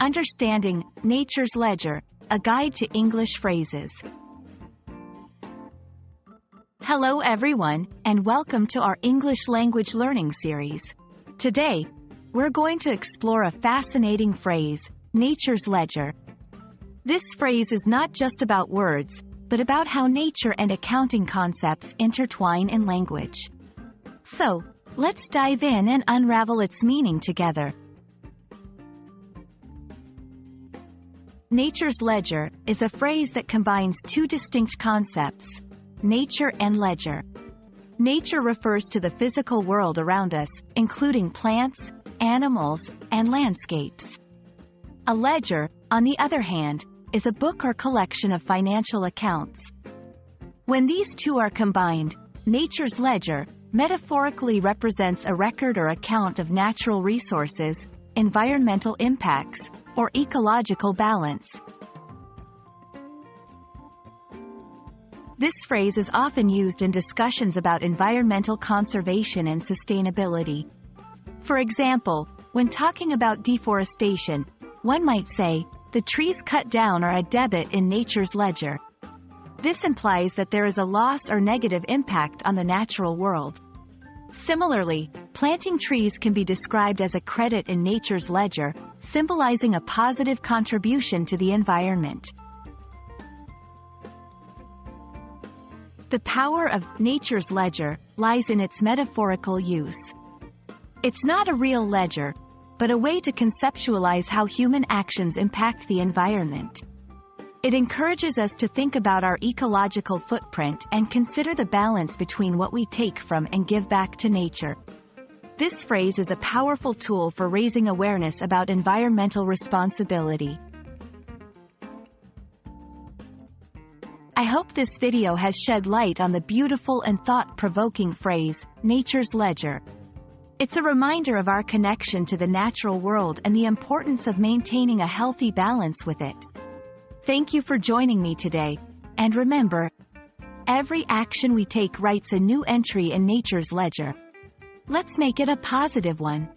Understanding Nature's Ledger, a guide to English phrases. Hello everyone, and welcome to our English language learning series. Today, we're going to explore a fascinating phrase, nature's ledger. This phrase is not just about words, but about how nature and accounting concepts intertwine in language. So, let's dive in and unravel its meaning together. Nature's ledger is a phrase that combines two distinct concepts, nature and ledger. Nature refers to the physical world around us, including plants, animals, and landscapes. A ledger, on the other hand, is a book or collection of financial accounts. When these two are combined, nature's ledger metaphorically represents a record or account of natural resources, environmental impacts, or ecological balance. This phrase is often used in discussions about environmental conservation and sustainability. For example, when talking about deforestation, one might say, "The trees cut down are a debit in nature's ledger." This implies that there is a loss or negative impact on the natural world. Similarly, planting trees can be described as a credit in nature's ledger, symbolizing a positive contribution to the environment. The power of nature's ledger lies in its metaphorical use. It's not a real ledger, but a way to conceptualize how human actions impact the environment. It encourages us to think about our ecological footprint and consider the balance between what we take from and give back to nature. This phrase is a powerful tool for raising awareness about environmental responsibility. I hope this video has shed light on the beautiful and thought-provoking phrase, nature's ledger. It's a reminder of our connection to the natural world and the importance of maintaining a healthy balance with it. Thank you for joining me today, and remember, every action we take writes a new entry in nature's ledger. Let's make it a positive one.